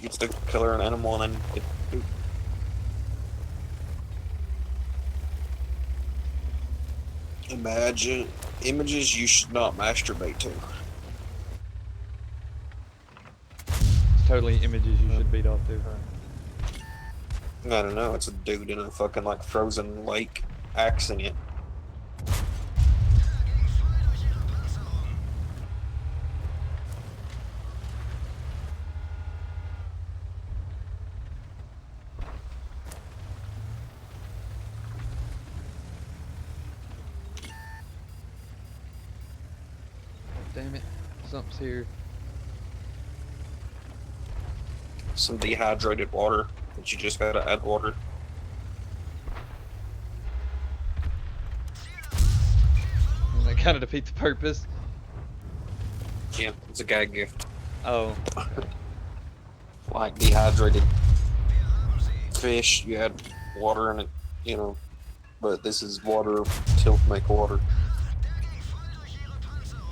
gets to color an animal and then get poop. Imagine images you should not masturbate to. It's totally images you should beat off to, huh? I don't know. It's a dude in a fucking like frozen lake axing it. Damn it. Something's here. Some dehydrated water that you just gotta add water. And that kind of defeats the purpose. Yeah, it's a gag gift. Oh. Like dehydrated fish, you add water in it, you know. But this is water to make water.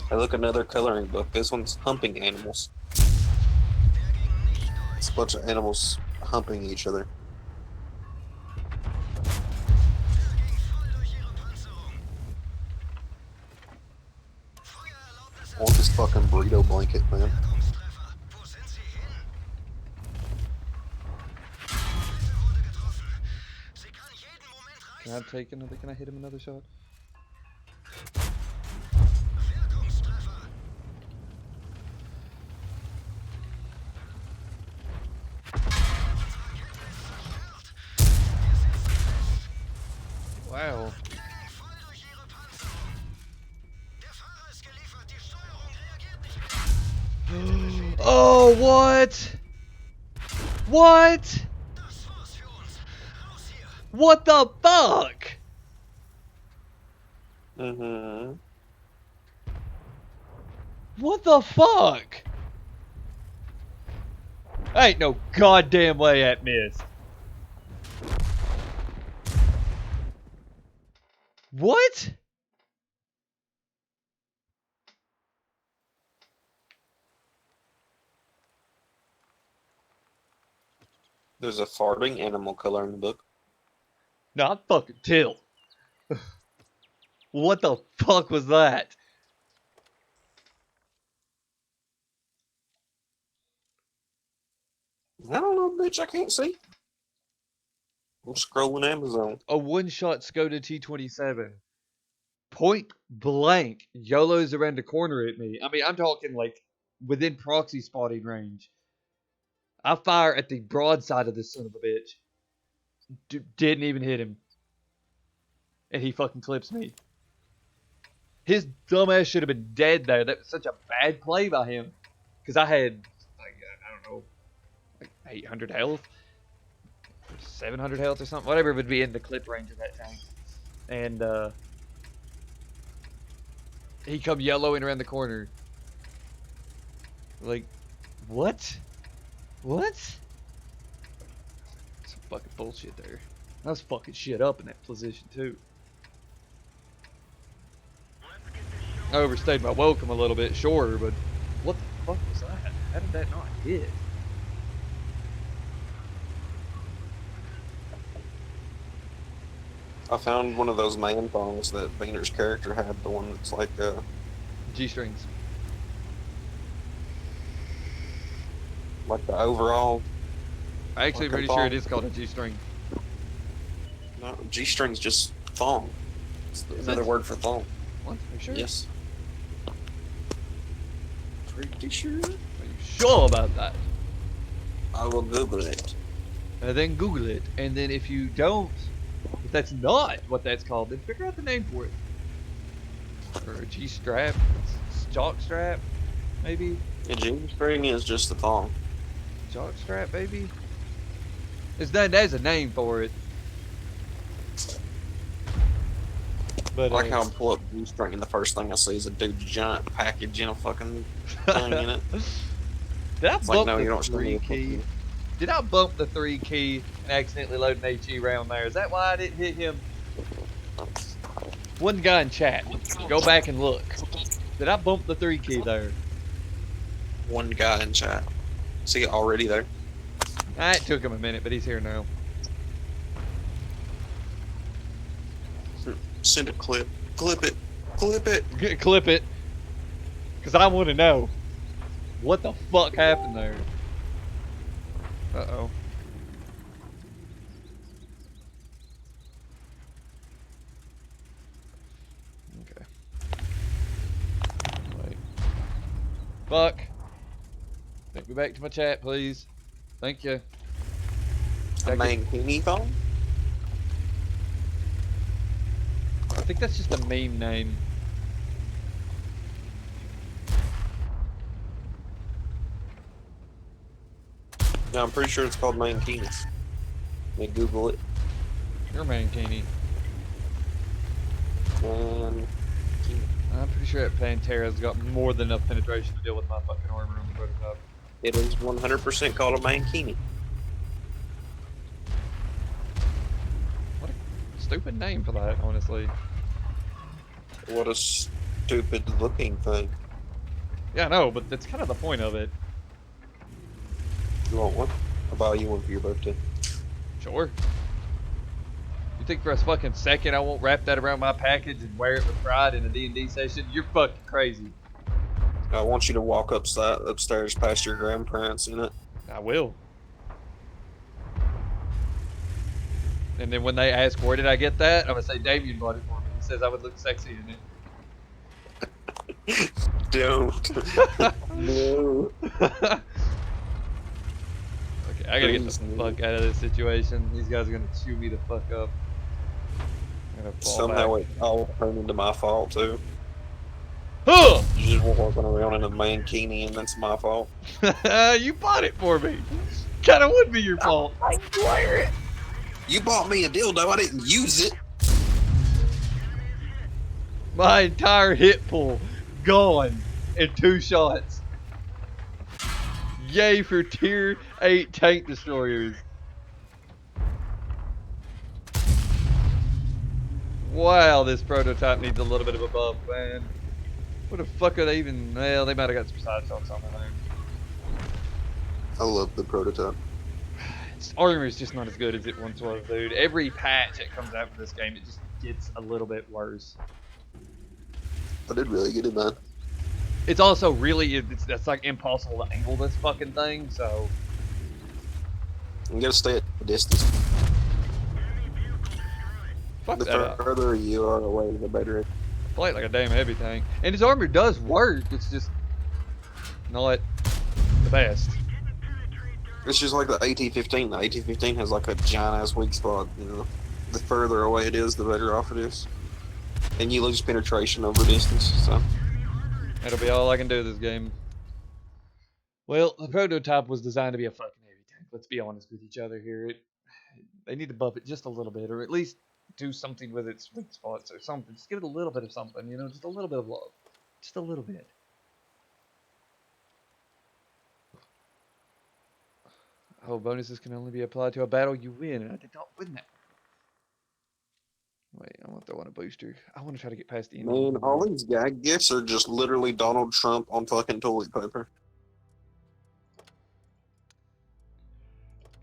Hey, look, another coloring book. This one's humping animals. It's a bunch of animals humping each other. I want this fucking burrito blanket, man. Can I take another? Can I hit him another shot? Wow. Oh, what? What? What the fuck? Mm-hmm. What the fuck? Ain't no goddamn way that missed. What? There's a farting animal coloring book. Not fucking tilt. What the fuck was that? I don't know, bitch. I can't see. I'm scrolling Amazon. A one-shot Skoda T27. Point blank, YOLO's around the corner at me. I mean, I'm talking like within proxy spotting range. I fire at the broadside of this son of a bitch. Didn't even hit him. And he fucking clips me. His dumbass should have been dead there. That was such a bad play by him. Because I had, like, I don't know, like 800 health. 700 health or something. Whatever would be in the clip range of that tank. And, he come yellowing around the corner. Like, what? What? Some fucking bullshit there. I was fucking shit up in that position too. I overstayed my welcome a little bit, sure, but what the fuck was that? How did that not hit? I found one of those man thongs that Vader's character had, the one that's like G-strings. like the overall. I actually Fucking pretty sure it thong. is called a G-string. No, G-string's just thong. It's Is another it? word for thong. What? Are you sure? Yes. Pretty sure. Are you sure about that? I will Google it. And then Google it, and then if you don't, if that's not what that's called, then figure out the name for it. Or a G-strap, jock strap, maybe? A G-string is just the thong. Jock strap, maybe? There's a name for it. But I like how I pull up G-string and the first thing I see is a dude's giant package in a fucking thing in it. Did I It's like, bump no, you the don't show me 3 a key? fucking- Did I bump the 3 key and accidentally load an HE round there? Is that why I didn't hit him? One guy in chat. Go back and look. Did I bump the 3 key there? One guy in chat. See it already there? It took him a minute, but he's here now. Send a clip. Clip it. Clip it. Clip it. Because I want to know. What the fuck happened there? Uh-oh. Okay. Wait. Fuck. Take me back to my chat, please. Thank you. A mankini phone? I think that's just a meme name. No, I'm pretty sure it's called mankinis. Let me Google it. You're mankini. Mankini. I'm pretty sure that Pantera's got more than enough penetration to deal with my fucking armor on the prototype. It is 100% called a mankini. What a stupid name for that, honestly. What a stupid looking thing. Yeah, I know, but that's kind of the point of it. You want one? I'll buy you one for your birthday. Sure. You think for a fucking second I won't wrap that around my package and wear it with pride in a D&D session? You're fucking crazy. I want you to walk upstairs past your grandparents in it. I will. And then when they ask, where did I get that? I'm going to say, Damien bought it for me. He says I would look sexy in it. Don't. No. Okay, I gotta get the fuck out of this situation. These guys are gonna chew me the fuck up. I'm gonna fall Somehow back. it all turned into my fault too. Huh! You're just walking around in a mankini and that's my fault. You bought it for me. Kinda would be your fault. I swear it. You bought me a dildo, I didn't use it. My entire hit pool gone in 2 shots. Yay for tier 8 tank destroyers. Wow, this prototype needs a little bit of a buff, man. What the fuck are they even? Well, they might have got some side shots on there. I love the prototype. Its armor is just not as good as it once was, dude. Every patch that comes out for this game, it just gets a little bit worse. I did really good in that. It's also really, it's like impossible to angle this fucking thing, so. You gotta stay at a distance. Fuck The that up. further you are away, the better. Play it like a damn heavy tank. And his armor does work, it's just not the best. It's just like the AT-15. The AT-15 has like a giant ass weak spot, you know. The further away it is, the better off it is. And you lose penetration over distance, so. That'll be all I can do this game. Well, the prototype was designed to be a fucking heavy tank. Let's be honest with each other here. They need to buff it just a little bit, or at least do something with its weak spots or something. Just give it a little bit of something, you know, just a little bit of love. Just a little bit. Oh, bonuses can only be applied to a battle you win, and I did not win that. Wait, I want to throw on a booster. I want to try to get past the end. Man, all these gag gifts are just literally Donald Trump on fucking toilet paper.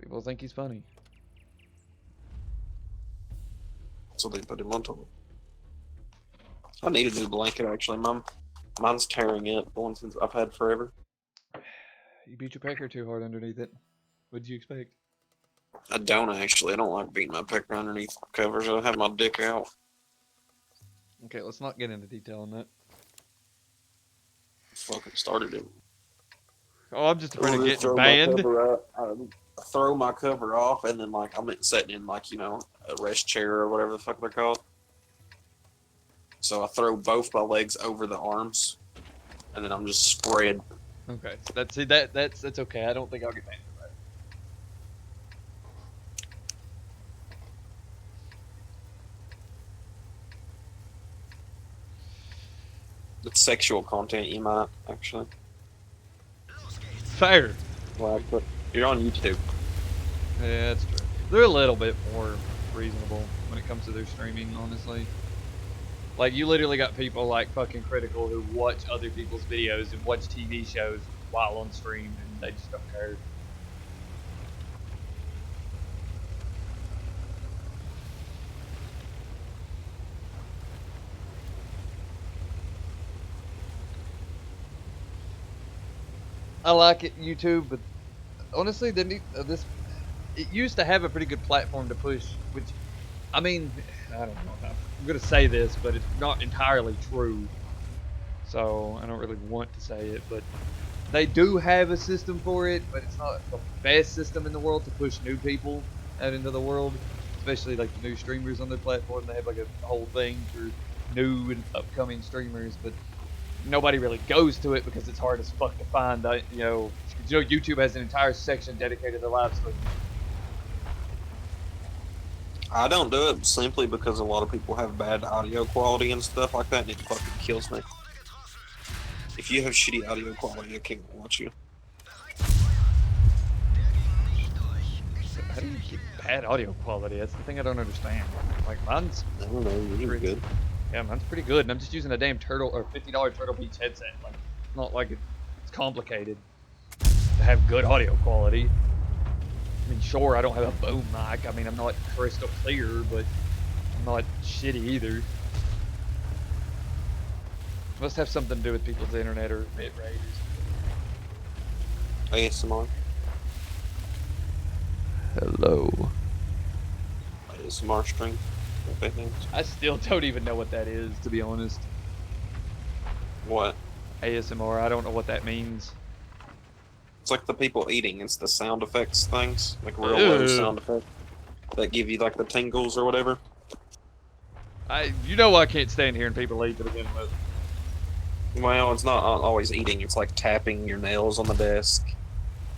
People think he's funny. So they put him on toilet. I need a new blanket actually, mine's tearing up. The one since I've had forever. You beat your pecker too hard underneath it. What did you expect? I don't actually. I don't like beating my pecker underneath covers. I have my dick out. Okay, let's not get into detail on that. Fucking started it. Oh, I'm just afraid of getting throw banned. My cover up, I throw my cover off, and then like I'm sitting in like, you know, a rest chair or whatever the fuck they're called. So I throw both my legs over the arms, and then I'm just spread. Okay, so that's okay. I don't think I'll get banned for that. It's sexual content, you might actually. Fair. Well, but you're on YouTube. Yeah, that's true. They're a little bit more reasonable when it comes to their streaming, honestly. Like, you literally got people like fucking Critical who watch other people's videos and watch TV shows while on stream, and they just don't care. I like it YouTube, but honestly, this it used to have a pretty good platform to push. Which I mean, I don't know. I'm gonna say this, but it's not entirely true. So I don't really want to say it, but they do have a system for it, but it's not the best system in the world to push new people out into the world, especially like the new streamers on their platform. They have like a whole thing for new and upcoming streamers, but nobody really goes to it because it's hard as fuck to find. YouTube has an entire section dedicated to live streams. I don't do it simply because a lot of people have bad audio quality and stuff like that, and it fucking kills me. If you have shitty audio quality, I can't watch you. How do you get bad audio quality? That's the thing I don't understand. Like mine's I don't know. You're pretty, good. yeah, mine's pretty good, and I'm just using a damn Turtle or $50 Turtle Beach headset. Like, it's not like it's complicated to have good audio quality. I mean, sure, I don't have a boom mic. I mean, I'm not crystal clear, but I'm not shitty either. Must have something to do with people's internet or bit rate or ASMR. something. Hello. ASMR string. I still don't even know what that is, to be honest. What? ASMR, I don't know what that means. It's like the people eating. It's the sound effects things, like real low sound effects that give you like the tingles or whatever. I can't stand hearing people eat to begin with. Well, it's not always eating. It's like tapping your nails on the desk,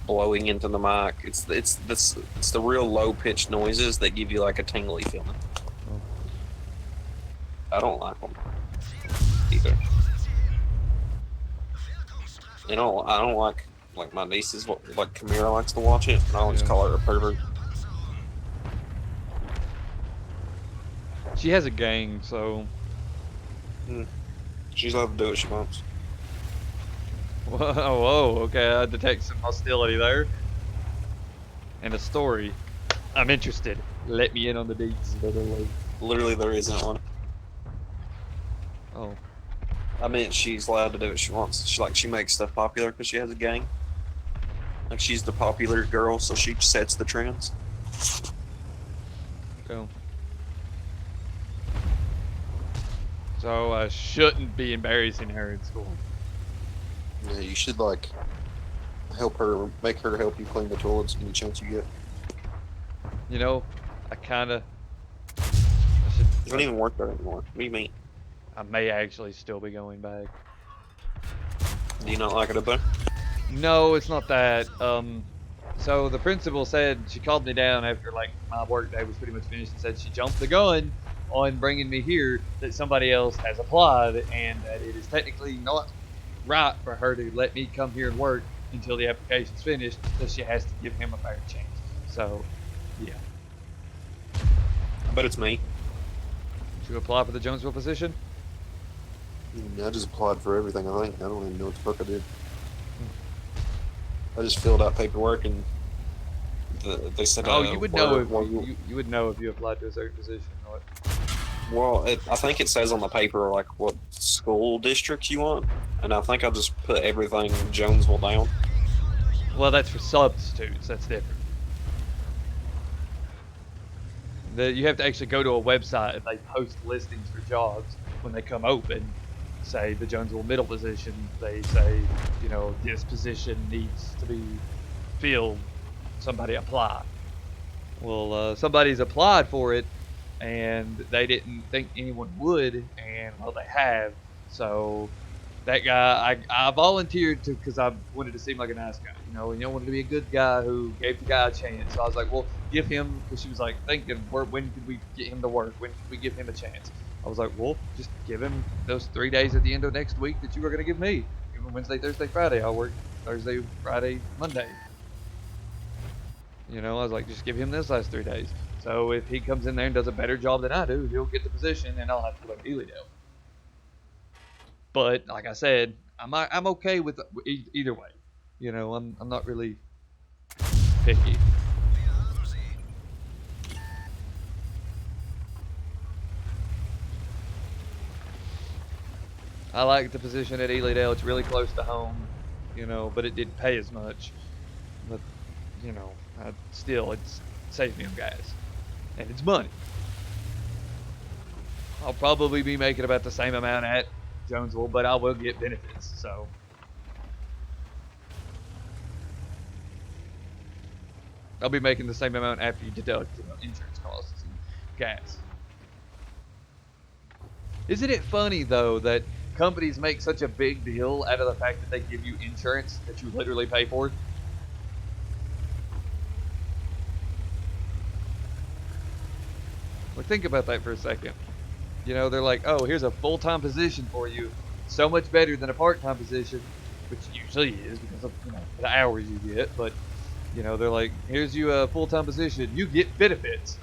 blowing into the mic. It's the real low pitched noises that give you like a tingly feeling. Oh. I don't like them either. I don't like my nieces. Like Kamira likes to watch it, and I always call her a pervert. She has a gang, so. She's allowed to do what she wants. Whoa, okay, I detect some hostility there. And a story. I'm interested. Let me in on the deets. Literally, there isn't one. Oh. I mean, she's allowed to do what she wants. She makes stuff popular because she has a gang. Like she's the popular girl, so she sets the trends. Go. So I shouldn't be embarrassing her in school. Yeah, you should like help her, make her help you clean the toilets any chance you get. You know, I You don't even work there anymore. What do you mean? I may actually still be going back. Do you not like it up there? No, it's not that. So the principal said she called me down after like my work day was pretty much finished and said she jumped the gun on bringing me here, that somebody else has applied and that it is technically not right for her to let me come here and work until the application's finished, that she has to give him a fair chance. So, yeah. I bet it's me. Did you apply for the Jonesville position? I just applied for everything, I think. I don't even know what the fuck I did. I just filled out paperwork and they said, oh, you would know if you would know if you applied to a certain position. Or well, I think it says on the paper like what school districts you want, and I think I just put everything Jonesville down. well, that's for substitutes. That's different. You have to actually go to a website and they post listings for jobs when they come open. Say the Jonesville middle position, they say, this position needs to be filled. Somebody apply. Well, somebody's applied for it, and they didn't think anyone would, and well, they have. So that guy, I volunteered to because I wanted to seem like a nice guy. I wanted to be a good guy who gave the guy a chance. So I was like, well, give him, because she was like thinking, when could we get him to work? When could we give him a chance? I was like, well, just give him those 3 days at the end of next week that you were going to give me. Give him Wednesday, Thursday, Friday. I'll work Thursday, Friday, Monday. I was like, just give him this last 3 days. So if he comes in there and does a better job than I do, he'll get the position, and I'll have to go to Elydale. But like I said, I'm okay with either way. I'm not really picky. I like the position at Elydale. It's really close to home. you know, but it didn't pay as much. But, you know, still, it's saved me on gas. And it's money. I'll probably be making about the same amount at Jonesville, but I will get benefits, so. I'll be making the same amount after you deduct, you know, insurance costs and gas. Isn't it funny, though, that companies make such a big deal out of the fact that they give you insurance that you literally pay for? Like, think about that for a second. You know, they're like, oh, here's a full-time position for you. So much better than a part-time position, which usually is because of, you know, the hours you get. But, you know, they're like, here's you a full-time position. You get benefits.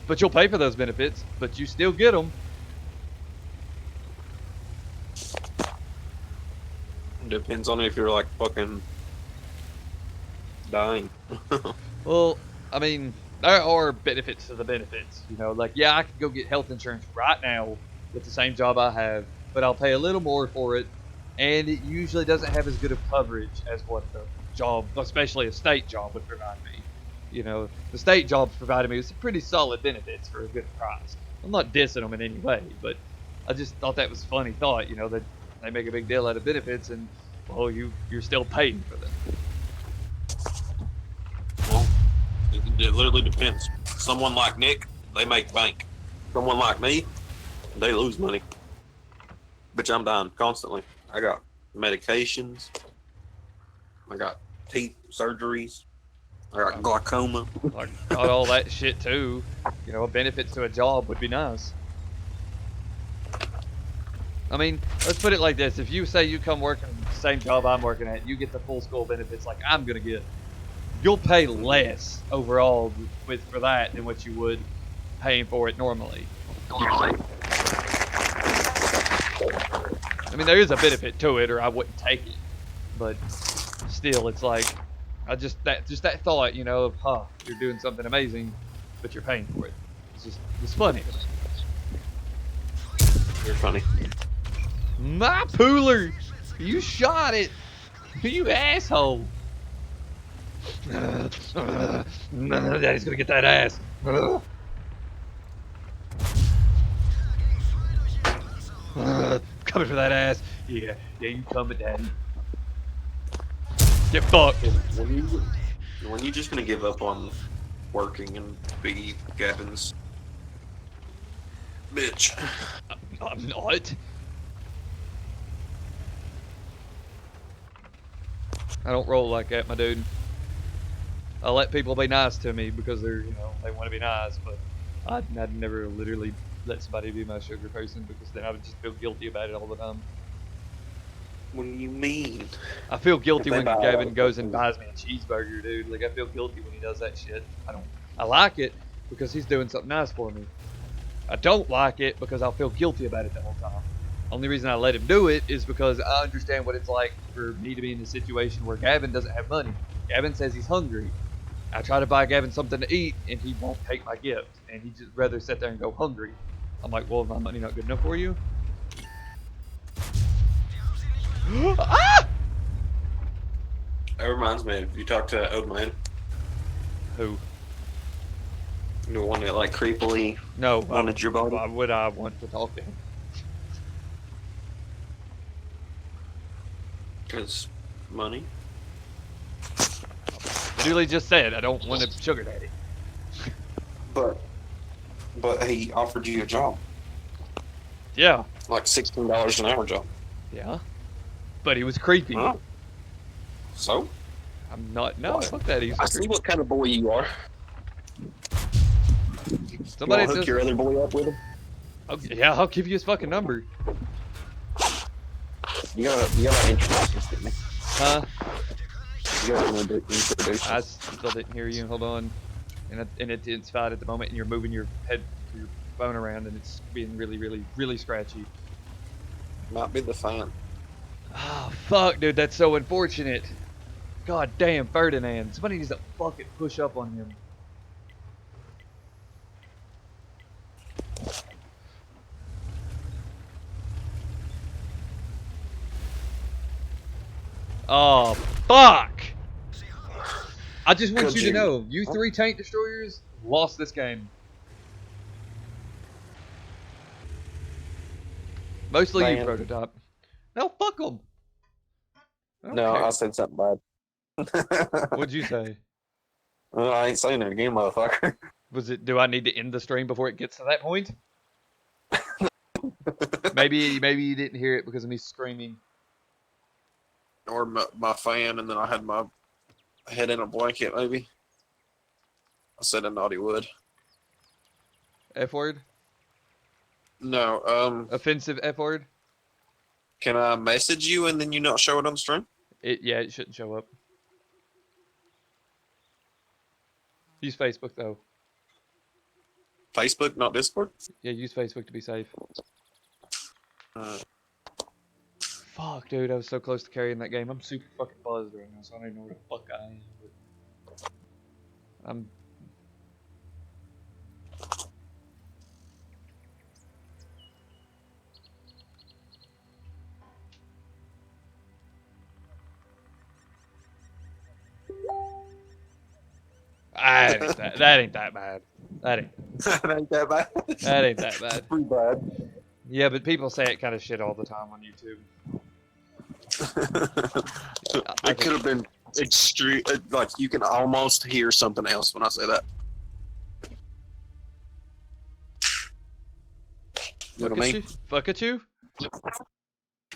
But you'll pay for those benefits, but you still get them. Depends on if you're like fucking dying. Well, I mean, there are benefits to the benefits. You know, like, yeah, I could go get health insurance right now with the same job I have, but I'll pay a little more for it, and it usually doesn't have as good of coverage as what the job, especially a state job, would provide me. You know, the state job's provided me with some pretty solid benefits for a good price. I'm not dissing them in any way, but I just thought that was a funny thought, you know, that they make a big deal out of benefits, and, well, you're still paying for them. Well, it literally depends. Someone like Nick, they make bank. Someone like me, they lose money. Bitch, I'm dying constantly. I got medications. I got teeth surgeries. I got glaucoma. Like, got all that shit too. You know, benefits to a job would be nice. I mean, let's put it like this. If you say you come working the same job I'm working at, you get the full school benefits like I'm going to get, you'll pay less overall for that than what you would paying for it normally. I mean, there is a benefit to it or I wouldn't take it. But still, it's like, that thought, you know, of, you're doing something amazing, but you're paying for it. It's funny. You're funny. My pooler! You shot it! You asshole! Daddy's gonna get that ass. Coming for that ass. Yeah, you coming, Daddy. Get fucked. When you just gonna give up on working and be Gavin's bitch? I'm not. I don't roll like that, my dude. I let people be nice to me because they're, you know, they want to be nice, but I'd never literally let somebody be my sugar person because then I would just feel guilty about it all the time. What do you mean? I feel guilty when Gavin goes and fucking- buys me a cheeseburger, dude. Like, I feel guilty when he does that shit. I like it because he's doing something nice for me. I don't like it because I'll feel guilty about it the whole time. Only reason I let him do it is because I understand what it's like for me to be in a situation where Gavin doesn't have money. Gavin says he's hungry. I try to buy Gavin something to eat, and he won't take my gift, and he'd just rather sit there and go hungry. I'm like, well, my money not good enough for you? Ah! That reminds me, you talked to that old man, Who? the one that like creepily No. wanted your body. Why would I want to talk to him? Because money. Literally just said I don't want a sugar daddy. But he offered you a job, Yeah. like $16 an hour job. Yeah. But he was creepy. Huh? So I'm not. No, What? fuck that. He's I see what kind of boy you are. somebody you wanna hook says. your other boy up with him. Okay, yeah, I'll give you his fucking number. You gotta introduce to me. Huh? You gotta introduce. I still didn't hear you. Hold on. And it's fine at the moment, and you're moving your head, your phone around, and it's being really, really, really scratchy. Might be the fan. Oh, fuck, dude. That's so unfortunate. God damn, Ferdinand. Somebody needs to fucking push up on him. Oh, fuck! I just want Could you to you? know, you 3 tank destroyers lost this game. Mostly you, Man. Prototype. No, fuck them. I don't No, I care. said something bad. What'd you say? Well, I ain't saying it again, motherfucker. Was it, do I need to end the stream before it gets to that point? Maybe you didn't hear it because of me screaming. Or my fan, and then I had my head in a blanket, maybe. I said a naughty word. F word? No, Offensive F word? can I message you and then you not show it on the stream? Yeah, it shouldn't show up. Use Facebook though. Facebook, not Discord? Yeah, use Facebook to be safe. Uh, Fuck, dude, I was so close to carrying that game. I'm super fucking buzzed right now, so I don't even know where the fuck I am. But I'm. That ain't that bad. That ain't that ain't that bad. that ain't that bad. Pretty bad. Yeah, but people say it kind of shit all the time on YouTube. I It could have been extreme. Like, you can almost hear something else when I say that. You know what I mean? Fuck at you?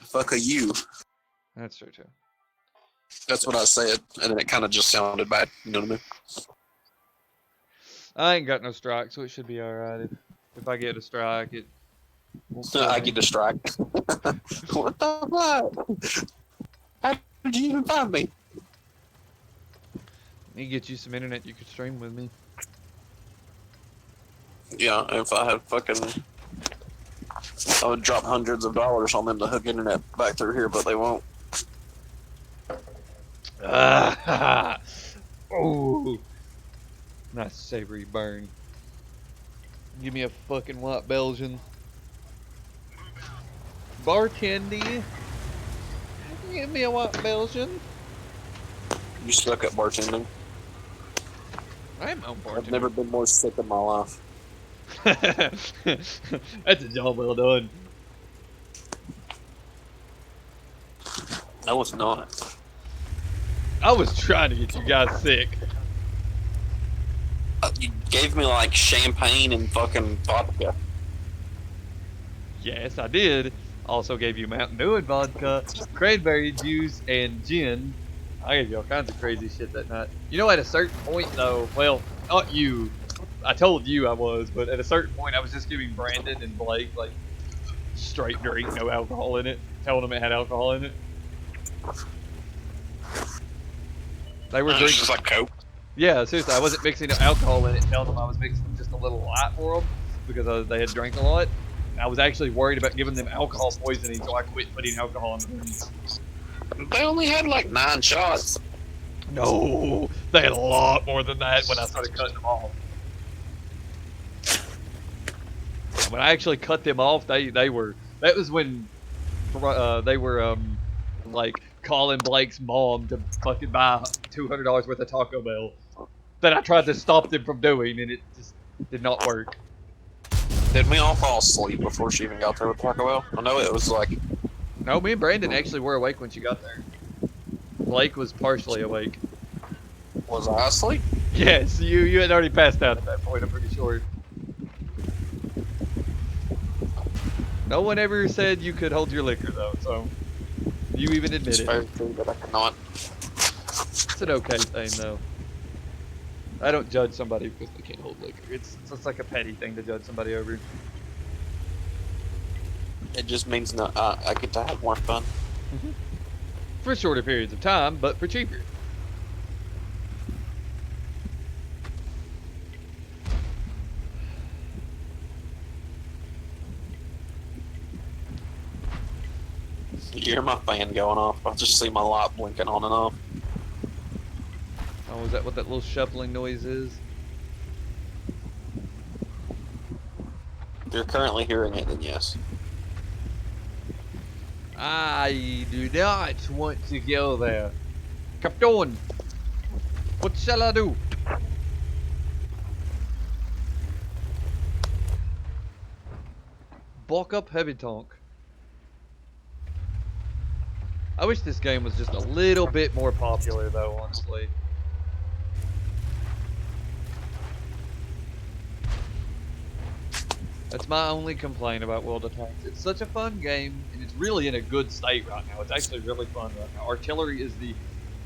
Fuck a you. That's true too. That's what I said, and then it kind of just sounded bad. You know what I mean? I ain't got no strike, so it should be alright. If I get a strike, it won't kill I me. get distracted. What the fuck? How did you even find me? Me get you some internet you could stream with me. Yeah, if I had fucking, I would drop hundreds of dollars on them to hook internet back through here, but they won't. Oh, nice savory burn. Give me a fucking white Belgian. Bartendy. Give me a white Belgian. You suck at bartending. I'm on I've bartender. never been more sick in my life. That's a job well done. No, it's not. I was trying to get you guys sick. You gave me like champagne and fucking vodka. Yes, I did. Also gave you Mountain Dew and vodka, cranberry juice, and gin. I gave you all kinds of crazy shit that night. You know, at a certain point, though, well, not you. I told you I was, but at a certain point, I was just giving Brandon and Blake, like, straight drink, no alcohol in it, telling them it had alcohol in it. They were It's drinking. just like Coke. Yeah, seriously, I wasn't mixing no alcohol in it, telling them I was mixing just a little light for them because they had drank a lot. I was actually worried about giving them alcohol poisoning, so I quit putting alcohol in the drinks. They only had like 9 shots. No, they had a lot more than that when I started cutting them off. When I actually cut them off, they were, that was when they were like calling Blake's mom to fucking buy $200 worth of Taco Bell that I tried to stop them from doing, and it just did not work. Did we all fall asleep before she even got there with Taco Bell? I know it was like... No, me and Brandon actually were awake when she got there. Blake was partially awake. Was I asleep? Yes, you had already passed out at that point, I'm pretty sure. No one ever said you could hold your liquor, though, so you even admit It's it. very true that I cannot. It's an okay thing, though. I don't judge somebody because they can't hold liquor. It's like a petty thing to judge somebody over. It just means no, I get to have more fun. For shorter periods of time, but for cheaper. You hear my fan going off. I just see my light blinking on and off. Oh, is that what that little shuffling noise is? If you're currently hearing it, then yes. I do not want to go there. Captain, what shall I do? Bulk up heavy tonk. I wish this game was just a little bit more popular, though, honestly. That's my only complaint about World of Tanks. It's such a fun game, and it's really in a good state right now. It's actually really fun right now. Artillery is the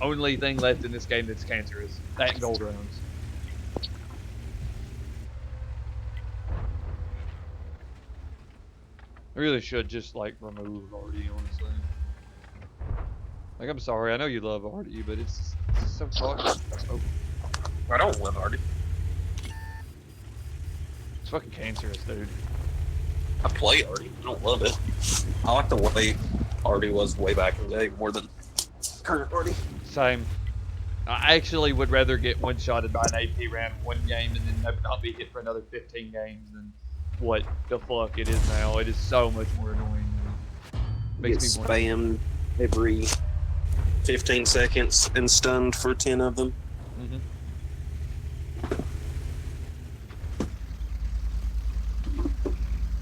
only thing left in this game that's cancerous. That and gold rounds. I really should just, like, remove Artie, honestly. Like, I'm sorry, I know you love Artie, but it's so toxic. Oh, I don't love Artie. it's fucking cancerous, dude. I play Artie. I don't love it. I like the way Artie was way back in the day more than current Artie. Same. I actually would rather get one-shotted by an AP round one game and then not be hit for another 15 games than what the fuck it is now. It is so much more annoying. Makes me spammed every 15 seconds and stunned for 10 of them. Mm-hmm.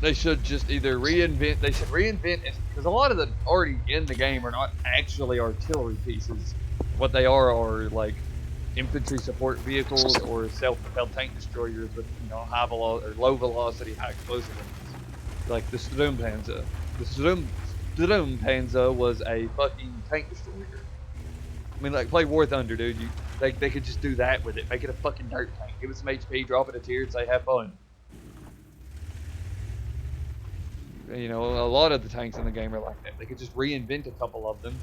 They should just either reinvent. They should reinvent it because a lot of the already in the game are not actually artillery pieces. What they are like infantry support vehicles or self-propelled tank destroyers with high velocity or low velocity, high explosive ones. Like the Sturmpanzer. The Sturmpanzer was a fucking tank destroyer. I mean, like play War Thunder, dude. They could just do that with it. Make it a fucking dirt tank. Give it some HP, drop it a tier, and say have fun. A lot of the tanks in the game are like that. They could just reinvent a couple of them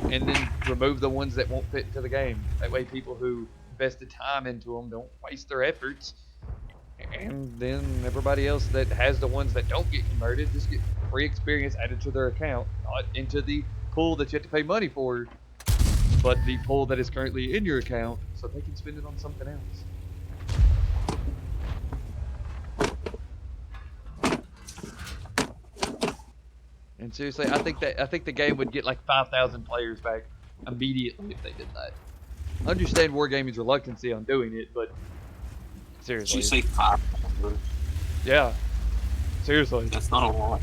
and then remove the ones that won't fit into the game. That way people who invested time into them don't waste their efforts. And then everybody else that has the ones that don't get converted just get free experience added to their account. Not into the pool that you have to pay money for, but the pool that is currently in your account so they can spend it on something else. And seriously, I think the game would get like 5,000 players back immediately if they did that. I understand Wargaming's reluctancy on doing it, but seriously. Did you say 5,000? Yeah. Seriously. That's not a lot.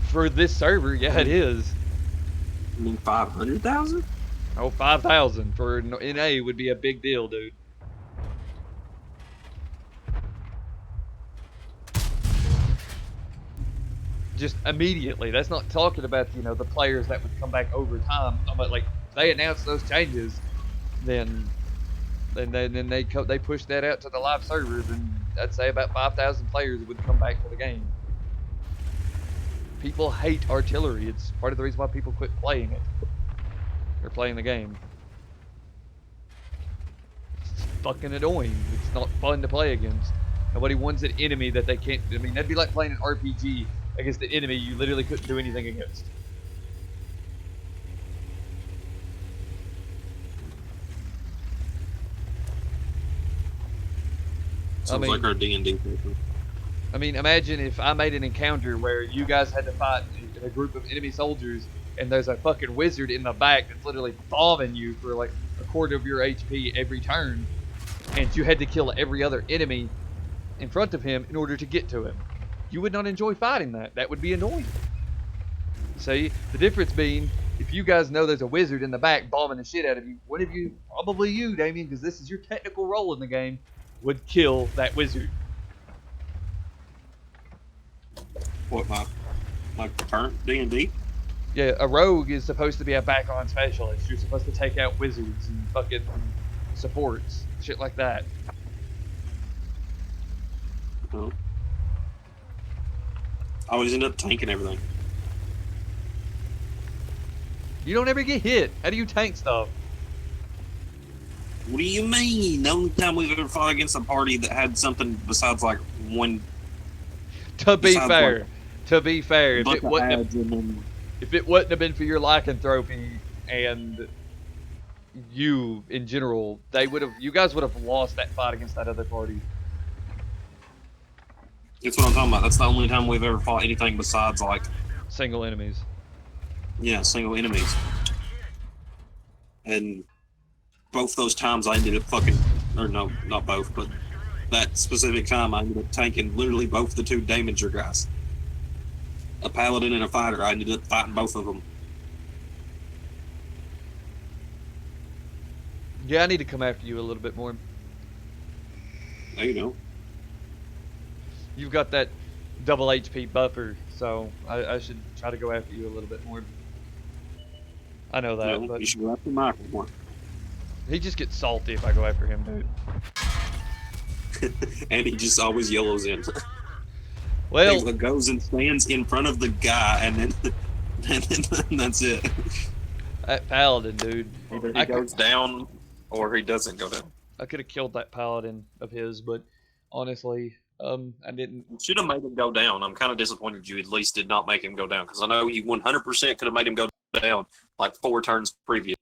For this server, yeah, it is. I mean 500,000? Oh, 5,000 for NA would be a big deal, dude. Just immediately. That's not talking about the players that would come back over time. But like if they announce those changes, then they push that out to the live servers, and I'd say about 5,000 players would come back to the game. People hate artillery. It's part of the reason why people quit playing it. They're playing the game. It's fucking annoying. It's not fun to play against. Nobody wants an enemy that they can't. I mean, that'd be like playing an RPG against an enemy you literally couldn't do anything against. Sounds like our D&D. I mean, imagine if I made an encounter where you guys had to fight a group of enemy soldiers and there's a fucking wizard in the back that's literally bombing you for like a quarter of your HP every turn, and you had to kill every other enemy in front of him in order to get to him. You would not enjoy fighting that. That would be annoying. See, the difference being, if you guys know there's a wizard in the back bombing the shit out of you, one of you, probably you, Damien, because this is your technical role in the game, would kill that wizard. What, my current D&D? Yeah, a rogue is supposed to be a back-on specialist. You're supposed to take out wizards and fucking supports, shit like that. Oh. I always end up tanking everything. You don't ever get hit. How do you tank stuff? What do you mean? The only time we've ever fought against a party that had something besides like one. To be fair, if it wouldn't have been for your lycanthropy and you in general, you guys would have lost that fight against that other party. That's what I'm talking about. That's the only time we've ever fought anything besides like single enemies. Yeah, single enemies. And both those times I ended up fucking, or no, not both, but that specific time I ended up tanking literally both the two Damager guys. A paladin and a fighter. I ended up fighting both of them. Yeah, I need to come after you a little bit more. You know, You've got that double HP buffer, so I should try to go after you a little bit more. I know that, but you should go after Michael more. he just gets salty if I go after him, dude. And he just always yellows in. Well, He goes and stands in front of the guy, and then and that's it. that paladin, dude. Either he goes down or he doesn't go down. I could have killed that paladin of his, but honestly, I didn't. Should have made him go down. I'm kind of disappointed you at least did not make him go down because I know you 100% could have made him go down like 4 turns previous.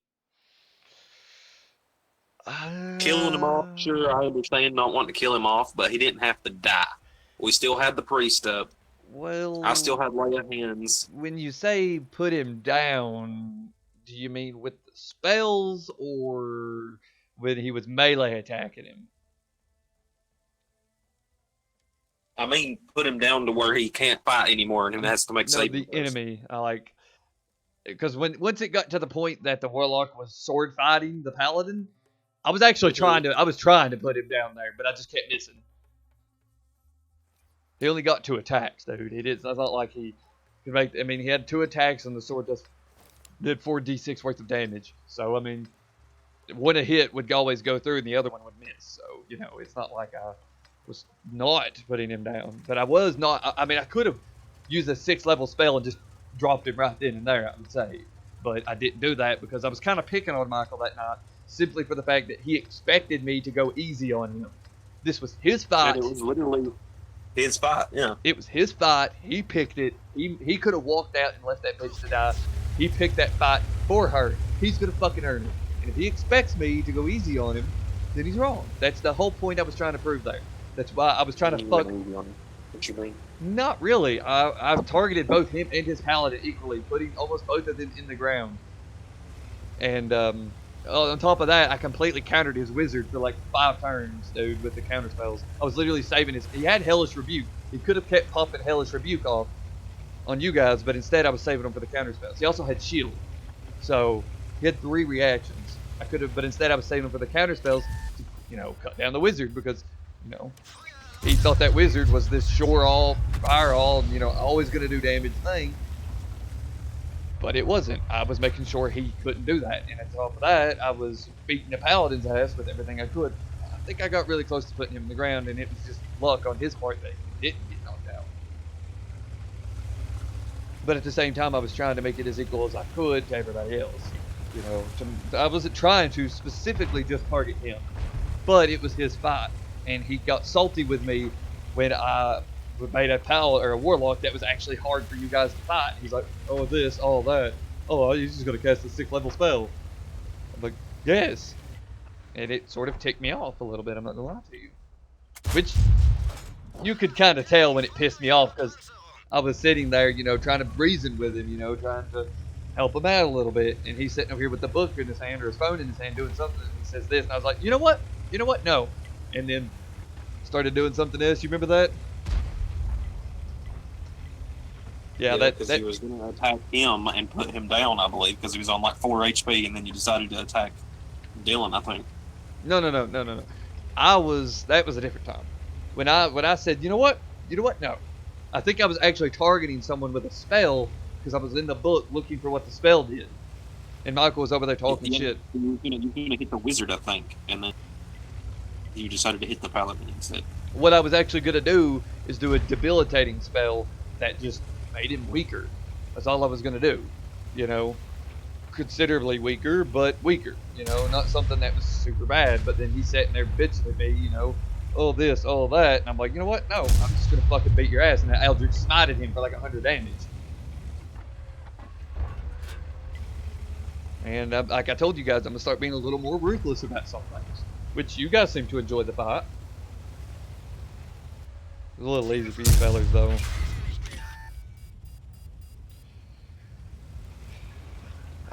Killing him off, sure, I understand not wanting to kill him off, but he didn't have to die. We still had the priest up. Well, I still had lay of hands. when you say put him down, do you mean with the spells or when he was melee attacking him? I mean, put him down to where he can't fight anymore and he has to make No, saving the throws. enemy. I like because once it got to the point that the warlock was sword fighting the paladin, I was actually trying to put him down there, but I just kept missing. He only got 2 attacks, dude. It's not like he could make. I mean, he had 2 attacks and the sword just did 4d6 worth of damage. So I mean, one a hit would always go through and the other one would miss. So it's not like I was not putting him down, but I was not. I mean, I could have used a 6th level spell and just dropped him right then and there, I would say, but I didn't do that because I was kind of picking on Michael that night simply for the fact that he expected me to go easy on him. This was his fight. And it was literally his fight, yeah. It was his fight. He picked it. He could have walked out and left that bitch to die. He picked that fight for her. He's gonna fucking earn it. And if he expects me to go easy on him, then he's wrong. That's the whole point I was trying to prove there. That's why I was trying to fuck. What you mean? Not really. I've targeted both him and his paladin equally, putting almost both of them in the ground. And on top of that, I completely countered his wizard for like 5 turns, dude, with the counter spells. I was literally saving his. He had Hellish Rebuke. He could have kept popping Hellish Rebuke off on you guys, but instead I was saving him for the counter spells. He also had Shield, so he had 3 reactions. I could have, but instead I was saving him for the counter spells to, cut down the wizard because, he thought that wizard was this shore all, fire all, always going to do damage thing. But it wasn't. I was making sure he couldn't do that. And on top of that, I was beating the paladin's ass with everything I could. I think I got really close to putting him in the ground, and it was just luck on his part that he didn't get knocked out. But at the same time, I was trying to make it as equal as I could to everybody else. I wasn't trying to specifically just target him. But it was his fight. And he got salty with me when I made a pal or a warlock that was actually hard for you guys to fight. He's like, oh, this, all that. Oh, he's just going to cast a 6th level spell. I'm like, yes. And it sort of ticked me off a little bit, I'm not going to lie to you. Which you could kind of tell when it pissed me off because I was sitting there, trying to reason with him, trying to help him out a little bit. And he's sitting over here with the book in his hand or his phone in his hand doing something. And he says this. And I was like, you know what? No. And then started doing something else. You remember that? Yeah, because he was going to attack him and put him down, I believe, because he was on like 4 HP, and then you decided to attack Dylan, I think. No. That was a different time. When I said, you know what? No. I think I was actually targeting someone with a spell because I was in the book looking for what the spell did. And Michael was over there talking shit. You were going to hit the wizard, I think, and then you decided to hit the paladin instead. What I was actually going to do is do a debilitating spell that just made him weaker. That's all I was going to do. Considerably weaker, but weaker. Not something that was super bad. But then he's sitting there bitching at me, all this, all that. And I'm like, you know what? No, I'm just going to fucking beat your ass. And that Eldritch smited him for like 100 damage. And like I told you guys, I'm going to start being a little more ruthless about some things. Which you guys seem to enjoy the fight. It was a little easy for you fellas, though.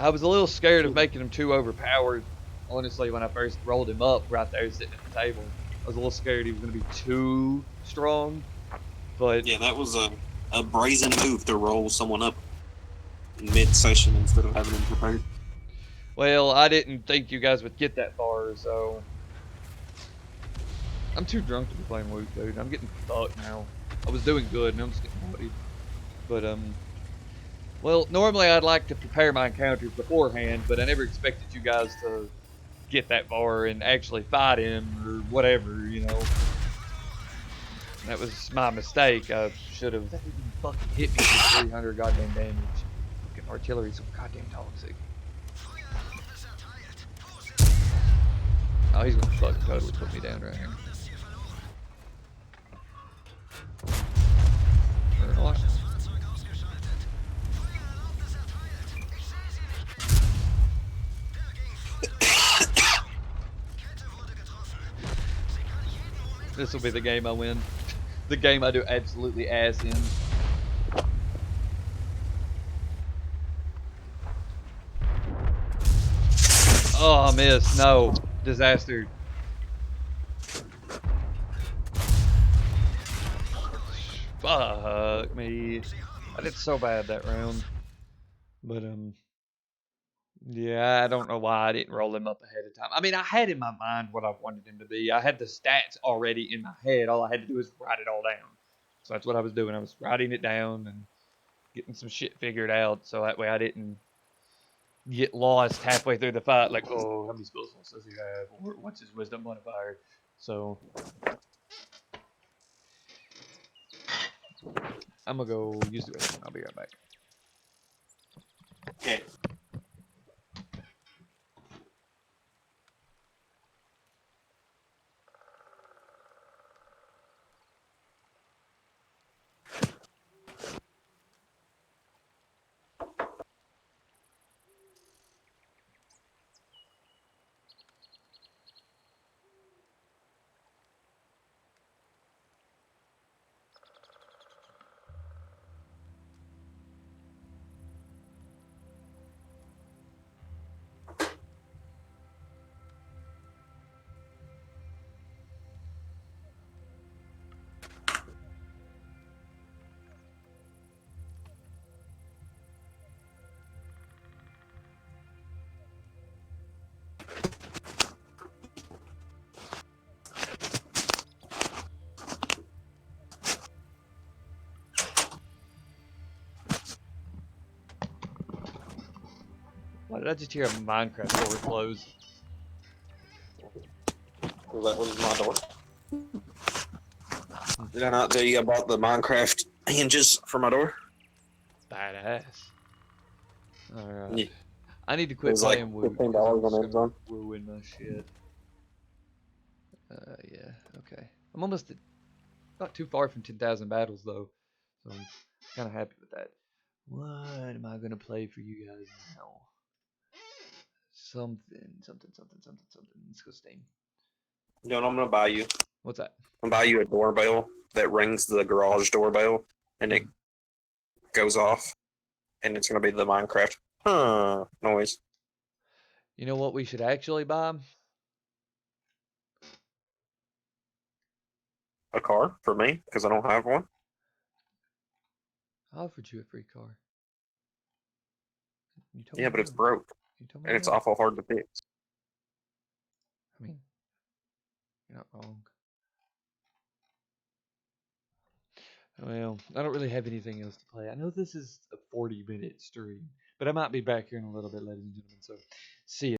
I was a little scared of making him too overpowered. Honestly, when I first rolled him up right there sitting at the table, I was a little scared he was going to be too strong. But Yeah, that was a brazen move to roll someone up mid-session instead of having them prepared. well, I didn't think you guys would get that far, so I'm too drunk to be playing Woot, dude. I'm getting fucked now. I was doing good, and I'm just getting bloodied. But well, normally I'd like to prepare my encounters beforehand, but I never expected you guys to get that far and actually fight him or whatever, you know. That was my mistake. I should have. That didn't even fucking hit me for 300 goddamn damage. Fucking artillery's so goddamn toxic. Oh, he's gonna fucking totally put me down right here. Or not. This will be the game I win. The game I do absolutely ass in. Oh, I missed. No. Disaster. Fuck me. I did so bad that round. But, yeah, I don't know why I didn't roll him up ahead of time. I mean, I had in my mind what I wanted him to be. I had the stats already in my head. All I had to do was write it all down. So that's what I was doing. I was writing it down and getting some shit figured out so that way I didn't get lost halfway through the fight. Like, oh, how many spells does he have? Or what's his wisdom modifier? So I'm going to go use the restroom. I'll be right back. Okay. Why did I just hear a Minecraft door close? Well, that was my door. Did I not tell you I bought the Minecraft hinges for my door? Badass. Alright. Yeah. I need to It quit was like playing Woot $15 because I'm on just going Amazon. to ruin my shit. Yeah, okay. I'm almost not too far from 10,000 battles though, so I'm kind of happy with that. What am I gonna play for you guys now? Something. Let's go Steam. You know what I'm gonna buy you? What's that? I'm gonna buy you a doorbell that rings the garage doorbell and it goes off, and it's gonna be the Minecraft noise. You know what we should actually buy? A car for me because I don't have one. I offered you a free car. You told Yeah, me but it's no. broke You told me and it's no. awful hard to fix. I mean, you're not wrong. Well, I don't really have anything else to play. I know this is a 40-minute stream, but I might be back here in a little bit, ladies and gentlemen. So, see you.